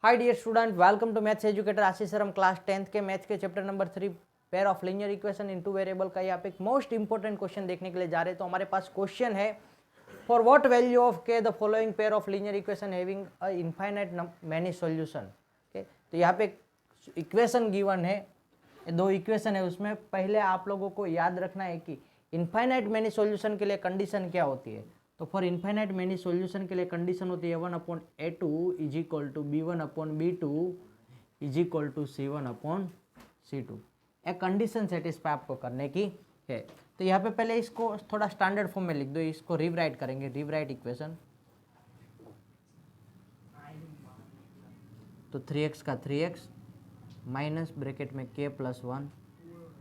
Hi dear student, welcome to maths educator Ashish sir. हम class 10th के maths के chapter number 3 pair of linear equation in two variable का यहाँ पे एक मोस्ट इंपॉर्टेंट क्वेश्चन देखने के लिए जा रहे हैं। तो हमारे पास क्वेश्चन है, फॉर व्हाट वैल्यू ऑफ के the following pair of linear equation having a infinite many solution. तो यहाँ पे इक्वेशन गिवन है, दो इक्वेशन है, उसमें पहले आप लोगों को याद रखना है कि इनफाइनाइट मैनी सॉल्यूशन के लिए कंडीशन क्या होती है। तो फॉर इनफाइनाइट मैनी सॉल्यूशन के लिए कंडीशन होती है A1/A2 is equal to B1/B2 is equal to C1/C2। एक कंडीशन सेटिस्फाई आपको करने की है। तो यहाँ पे पहले इसको थोड़ा स्टैंडर्ड फॉर्म में लिख दो, इसको रिवराइट करेंगे, रिवराइट इक्वेशन। तो 3x का 3x माइनस ब्रैकेट में k + 1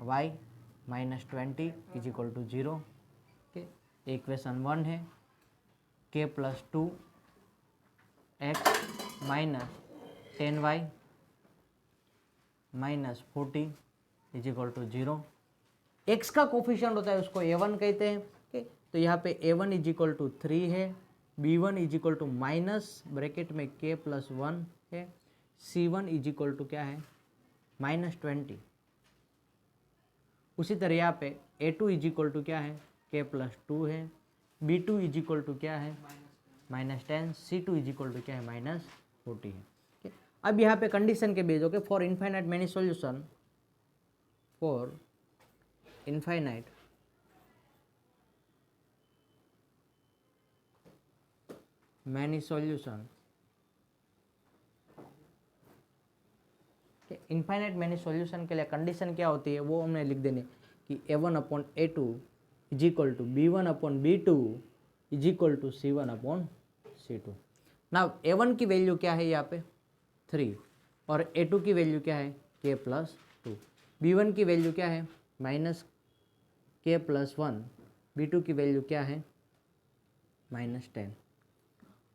y -20 is equal to 0। Okay, equation 1 है k + 2 x - 10y -40 is equal to 0। x का कोफिशिएंट होता है, उसको a1 कहते हैं। ओके, तो यहाँ पे a1 इज इक्वल टू 3 है, b1 is equal to minus bracket में k + 1 है, c1 इज इक्वल टू क्या है -20। उसी तरह यहाँ पे a2 इज इक्वल टू क्या है k + 2 है, b2 इज इक्वल टू क्या है -10, c2 इज इक्वल टू क्या है -40 है। okay? अब यहाँ पे कंडीशन के बेस हो गए, for infinite many solution, for infinite many solution, infinite many solution के लिए कंडीशन क्या होती है वो हमने लिख देनी कि A1/A2 is equal to B1/B2 is equal to C1/C2। ना A1 की वैल्यू क्या है यहाँ पे 3 और A2 की वैल्यू क्या है k + 2, B1 की वैल्यू क्या है -k + 1, B2 की वैल्यू क्या है -10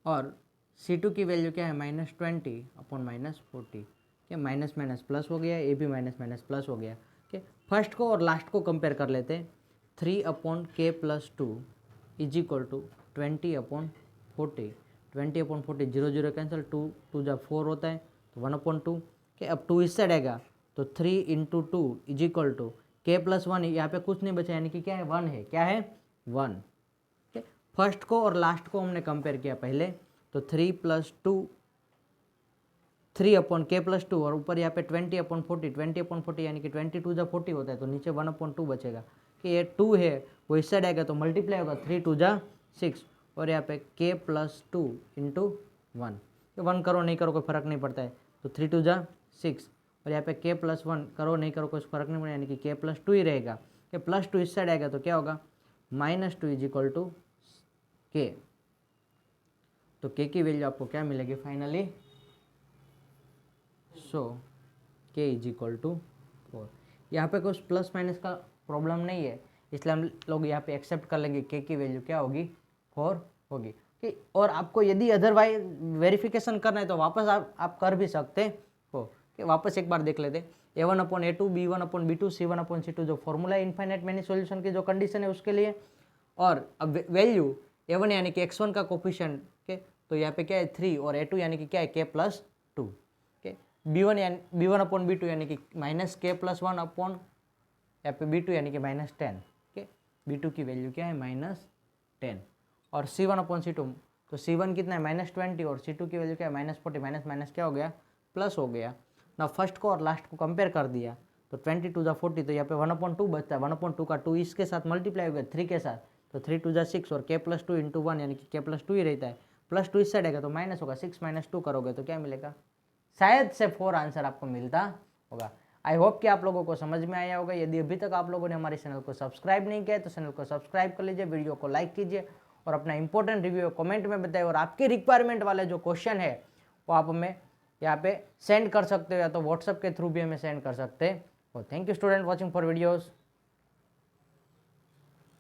और C2 की वैल्यू क्या है -20/-40। क्या माइनस माइनस प्लस हो गया, ए भी माइनस माइनस प्लस हो गया। ओके, फर्स्ट को और लास्ट को कंपेयर कर लेते हैं। 3/k + 2 is equal to 20/40। 20/40 0 0 cancel, 2 2 जब 4 होता है तो 1/2। के अब 2 इस साइड आएगा तो 3 × 2 इज इक्वल टू k + 1, यहाँ पे कुछ नहीं बचा, यानी कि क्या है 1 है, क्या है 1। ओके, फर्स्ट को और लास्ट को हमने कंपेयर किया पहले, तो 3 + 2 3/k + 2 और ऊपर यहाँ पे 20/40, 20/40 यानी कि 22 जब 40 होता है तो नीचे 1/2 बचेगा। कि ये 2 है वो इस साइड आएगा तो मल्टीप्लाई होगा, 3 2 जा 6 और यहाँ पे k + 2 × 1, 1 करो नहीं करो कोई फर्क नहीं पड़ता है, तो 3 2 जा 6 और यहाँ पे k + 1 करो नहीं करो कोई फर्क नहीं पड़ेगा, यानी कि k + 2 ही रहेगा। कि +2 इस साइड आएगा तो क्या होगा -2 इज इक्वल टू k। तो k की वैल्यू आपको क्या मिलेगी finally, so k is equal to 4। यहाँ पे कुछ प्लस माइनस का प्रॉब्लम नहीं है, इसलिए हम लोग यहाँ पे एक्सेप्ट कर लेंगे k की वैल्यू क्या होगी 4 होगी। कि और आपको यदि अदरवाइज वेरिफिकेशन करना है तो वापस आप कर भी सकते हो। कि वापस एक बार देख लेते हैं, A1/A2 B1/B2 C1/C2 जो फॉर्मूला है इनफाइनाइट मैनी सॉल्यूशन की जो कंडीशन है उसके लिए, और अब वैल्यू A1 यानी कि x1 का कोफिशिएंट के, तो यहाँ पे क्या है 3 और A2 यानी कि क्या है k + 2। B1 यानी B1/B2 यानी कि -k + 1 अपॉन यहाँ पे B2 यानी कि -10। ओके, B2 की वैल्यू क्या है -10 और C1/C2, तो C1 कितना है -20 और C2 की वैल्यू क्या है -40, माइनस माइनस क्या हो गया प्लस हो गया ना। फर्स्ट को और लास्ट को कंपेयर कर दिया तो 20 2 जा 40, तो यहाँ पे 1/2 बचता है, 1/2 का 2 इसके साथ मल्टीप्लाई हो गया 3 के साथ, तो 3 2 जा 6 और k + 2 × 1 यानी कि k + 2 ही रहता है, +2 इस साइड आएगा तो माइनस होगा, 6 - 2 करोगे तो क्या मिलेगा, शायद से 4 आंसर आपको मिलता होगा। आई होप कि आप लोगों को समझ में आया होगा। यदि अभी तक आप लोगों ने हमारे चैनल को सब्सक्राइब नहीं किया तो चैनल को सब्सक्राइब कर लीजिए, वीडियो को लाइक कीजिए और अपना इंपॉर्टेंट रिव्यू कमेंट में बताइए। और आपके रिक्वायरमेंट वाले जो क्वेश्चन है वो आप हमें यहाँ पे सेंड कर सकते हो, या तो व्हाट्सएप के थ्रू भी हमें सेंड कर सकते हो। Thank you student watching for videos.